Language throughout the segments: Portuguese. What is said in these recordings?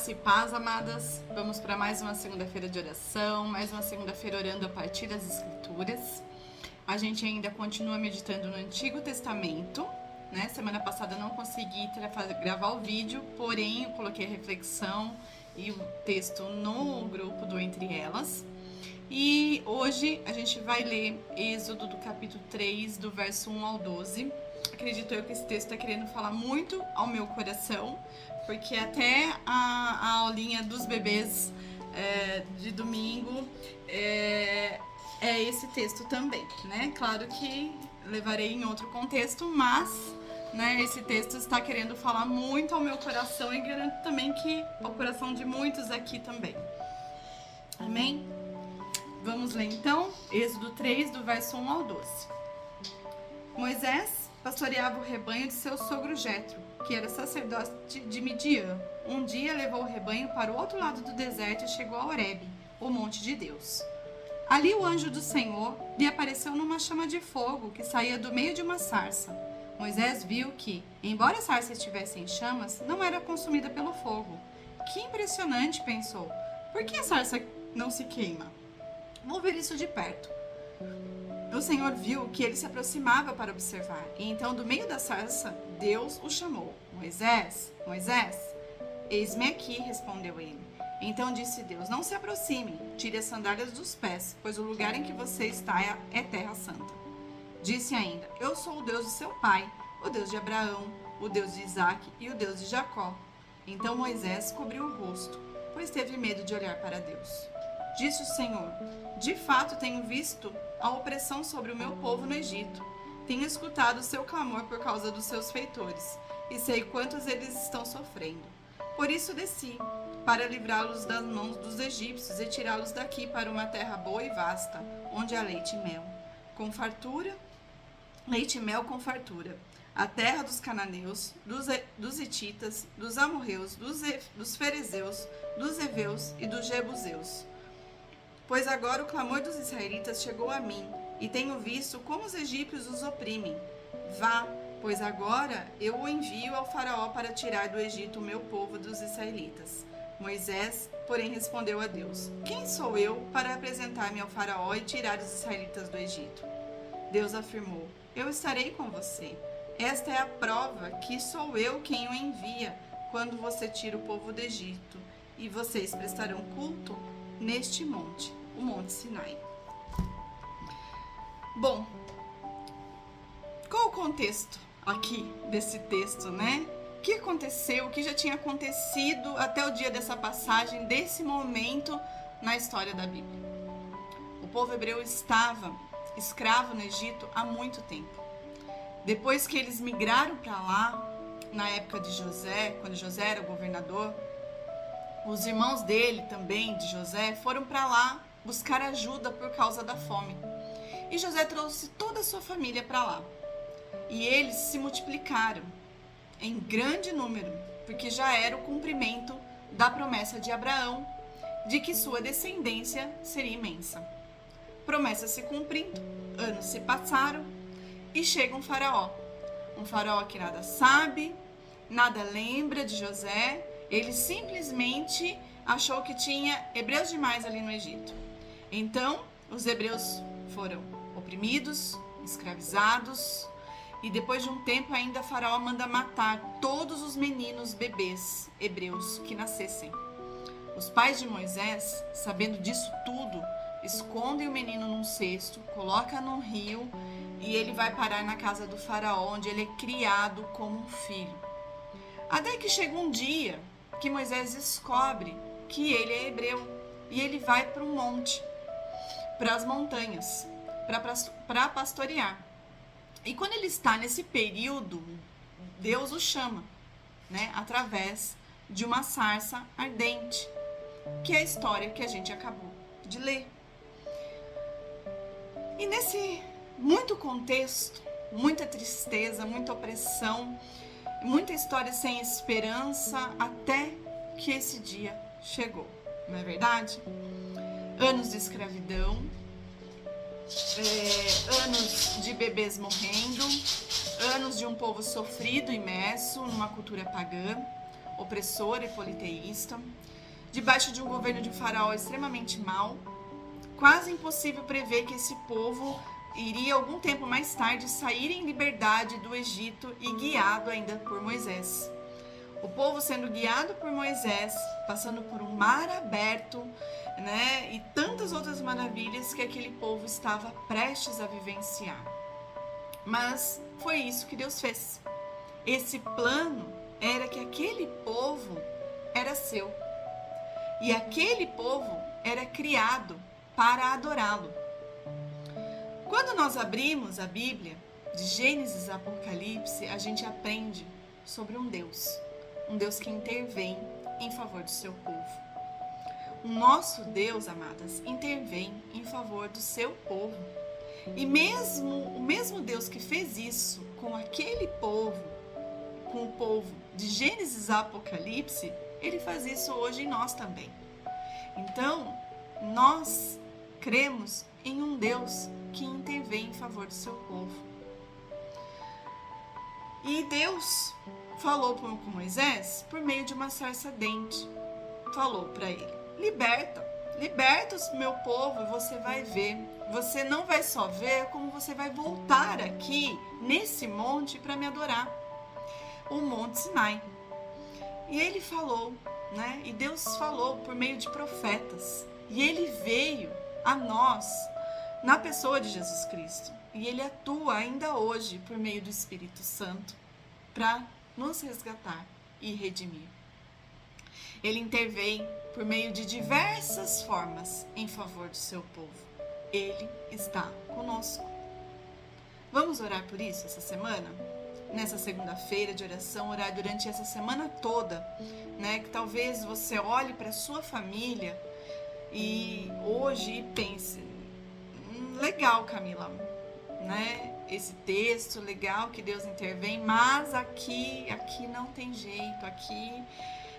Graça e paz, amadas. Vamos para mais uma segunda-feira de oração, mais uma segunda-feira orando a partir das Escrituras. A gente ainda continua meditando no Antigo Testamento, né? Semana passada eu não consegui gravar o vídeo, porém eu coloquei a reflexão e o texto no grupo do Entre Elas. E hoje a gente vai ler Êxodo do capítulo 3, do verso 1 ao 12. Acredito eu que esse texto está querendo falar muito ao meu coração, porque até a aulinha dos bebês de domingo é esse texto também, né? Claro que levarei em outro contexto, mas né, esse texto está querendo falar muito ao meu coração e garanto também que ao coração de muitos aqui também. Amém? Vamos ler então, Êxodo 3, do verso 1 ao 12. Moisés pastoreava o rebanho de seu sogro Jetro, que era sacerdote de Midian. Um dia levou o rebanho para o outro lado do deserto e chegou a Horebe, o monte de Deus. Ali o anjo do Senhor lhe apareceu numa chama de fogo que saía do meio de uma sarça. Moisés viu que, embora a sarça estivesse em chamas, não era consumida pelo fogo. Que impressionante, pensou. Por que a sarça não se queima? Vou ver isso de perto. O Senhor viu que ele se aproximava para observar, e então do meio da sarça, Deus o chamou. Moisés, Moisés. Eis-me aqui, respondeu ele. Então disse Deus, não se aproxime, tire as sandálias dos pés, pois o lugar em que você está é terra santa. Disse ainda, eu sou o Deus de seu pai, o Deus de Abraão, o Deus de Isaque e o Deus de Jacó. Então Moisés cobriu o rosto, pois teve medo de olhar para Deus. Disse o Senhor, de fato tenho visto a opressão sobre o meu povo no Egito. Tenho escutado o seu clamor por causa dos seus feitores, e sei quantos eles estão sofrendo. Por isso desci, para livrá-los das mãos dos egípcios e tirá-los daqui para uma terra boa e vasta, onde há leite e mel. Com fartura, leite e mel com fartura. A terra dos cananeus, dos hititas, dos amorreus, dos ferezeus, dos heveus e dos jebuseus. Pois agora o clamor dos israelitas chegou a mim, e tenho visto como os egípcios os oprimem. Vá, pois agora eu o envio ao faraó para tirar do Egito o meu povo dos israelitas. Moisés, porém, respondeu a Deus, quem sou eu para apresentar-me ao faraó e tirar os israelitas do Egito? Deus afirmou, eu estarei com você. Esta é a prova que sou eu quem o envia, quando você tira o povo do Egito, e vocês prestarão culto neste monte, o Monte Sinai. Bom, qual o contexto aqui desse texto, né? O que aconteceu, o que já tinha acontecido até o dia dessa passagem, desse momento na história da Bíblia? O povo hebreu estava escravo no Egito há muito tempo. Depois que eles migraram para lá, na época de José, quando José era governador, os irmãos dele também, de José, foram para lá buscar ajuda por causa da fome. E José trouxe toda a sua família para lá. E eles se multiplicaram em grande número, porque já era o cumprimento da promessa de Abraão, de que sua descendência seria imensa. Promessa se cumprindo, anos se passaram e chega um faraó que nada sabe, nada lembra de José. Ele simplesmente achou que tinha hebreus demais ali no Egito. Então, os hebreus foram oprimidos, escravizados, e depois de um tempo ainda Faraó manda matar todos os meninos bebês hebreus que nascessem. Os pais de Moisés, sabendo disso tudo, escondem o menino num cesto, colocam no rio e ele vai parar na casa do Faraó, onde ele é criado como um filho. Até que chega um dia que Moisés descobre que ele é hebreu e ele vai para um monte, para as montanhas, para pastorear. E quando ele está nesse período, Deus o chama, né, através de uma sarça ardente, que é a história que a gente acabou de ler. E nesse muito contexto, muita tristeza, muita opressão, muita história sem esperança, até que esse dia chegou, não é verdade? Anos de escravidão, anos de bebês morrendo, anos de um povo sofrido, imerso numa cultura pagã, opressor e politeísta, debaixo de um governo de um faraó extremamente mau. Quase impossível prever que esse povo iria algum tempo mais tarde sair em liberdade do Egito e guiado ainda por Moisés. O povo sendo guiado por Moisés, passando por um mar aberto, né, e tantas outras maravilhas que aquele povo estava prestes a vivenciar. Mas foi isso que Deus fez. Esse plano era que aquele povo era seu. E aquele povo era criado para adorá-lo. Quando nós abrimos a Bíblia, de Gênesis a Apocalipse, a gente aprende sobre um Deus que intervém em favor do seu povo. O nosso Deus, amadas, intervém em favor do seu povo. E o mesmo Deus que fez isso com aquele povo, com o povo de Gênesis a Apocalipse, ele faz isso hoje em nós também. Então, nós cremos em um Deus que intervém em favor do seu povo. E Deus falou com Moisés por meio de uma sarça ardente. Falou para ele: liberta o meu povo, e você vai ver. Você não vai só ver, como você vai voltar aqui nesse monte para me adorar, o Monte Sinai. E ele falou, né? E Deus falou por meio de profetas. E ele veio a nós na pessoa de Jesus Cristo. E ele atua ainda hoje por meio do Espírito Santo para nos resgatar e redimir. Ele intervém por meio de diversas formas em favor do seu povo. Ele está conosco. Vamos orar por isso essa semana? Nessa segunda-feira de oração, orar durante essa semana toda, né? Que talvez você olhe para a sua família e hoje pense: legal, Camila, né? Esse texto, legal que Deus intervém, mas aqui não tem jeito, aqui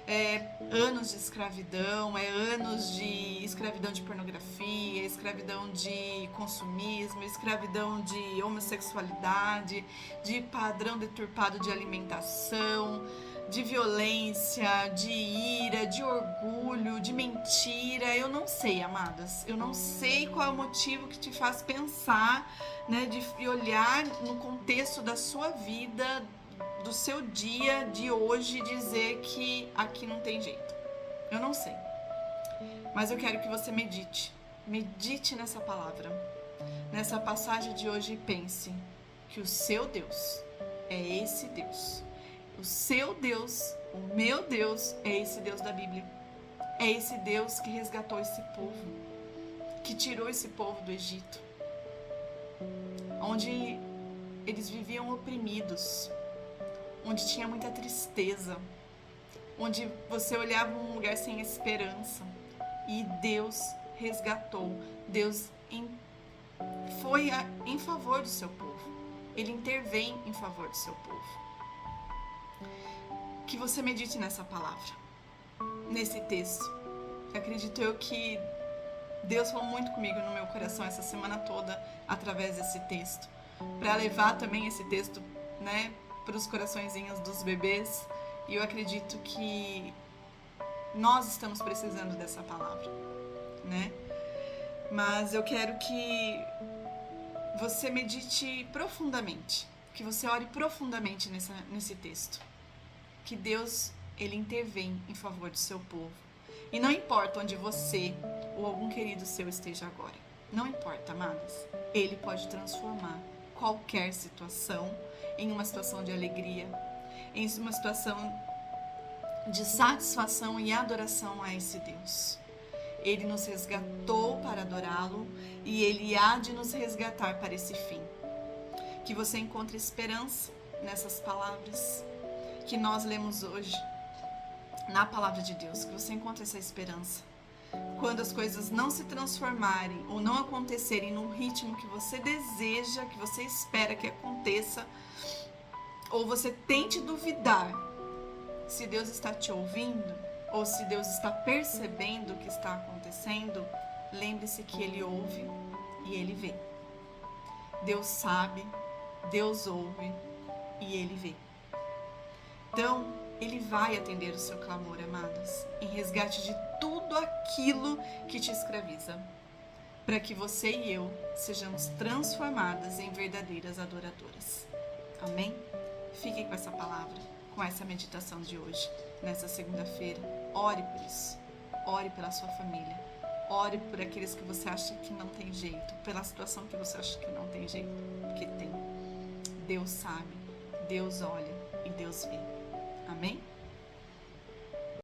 é anos de escravidão, é anos de escravidão de pornografia, escravidão de consumismo, escravidão de homossexualidade, de padrão deturpado de alimentação, de violência, de ira, de orgulho, de mentira. Eu não sei, amadas, eu não sei qual é o motivo que te faz pensar, né, de olhar no contexto da sua vida, do seu dia de hoje, dizer que aqui não tem jeito. Eu não sei. Mas eu quero que você medite nessa palavra, nessa passagem de hoje, e pense que o seu Deus é esse Deus. O seu Deus, o meu Deus, é esse Deus da Bíblia. É esse Deus que resgatou esse povo, que tirou esse povo do Egito, onde eles viviam oprimidos, onde tinha muita tristeza, onde você olhava um lugar sem esperança, e Deus resgatou. Deus foi em favor do seu povo. Ele intervém em favor do seu povo. Que você medite nessa palavra, nesse texto. Acredito eu que Deus falou muito comigo no meu coração essa semana toda através desse texto, para levar também esse texto, né, para os coraçõezinhos dos bebês. E eu acredito que nós estamos precisando dessa palavra, né? Mas eu quero que você medite profundamente, que você ore profundamente nesse texto. Que Deus, ele intervém em favor do seu povo. E não importa onde você ou algum querido seu esteja agora. Não importa, amadas. Ele pode transformar qualquer situação em uma situação de alegria, em uma situação de satisfação e adoração a esse Deus. Ele nos resgatou para adorá-lo e ele há de nos resgatar para esse fim. Que você encontre esperança nessas palavras que nós lemos hoje, na palavra de Deus, que você encontre essa esperança. Quando as coisas não se transformarem ou não acontecerem no ritmo que você deseja, que você espera que aconteça, ou você tente duvidar se Deus está te ouvindo ou se Deus está percebendo o que está acontecendo, lembre-se que Ele ouve e Ele vê. Deus sabe, Deus ouve e Ele vê. Então, Ele vai atender o seu clamor, amados, em resgate de tudo aquilo que te escraviza, para que você e eu sejamos transformadas em verdadeiras adoradoras. Amém? Fiquem com essa palavra, com essa meditação de hoje, nessa segunda-feira. Ore por isso. Ore pela sua família. Ore por aqueles que você acha que não tem jeito, pela situação que você acha que não tem jeito, porque tem. Deus sabe, Deus olha e Deus vê. Amém?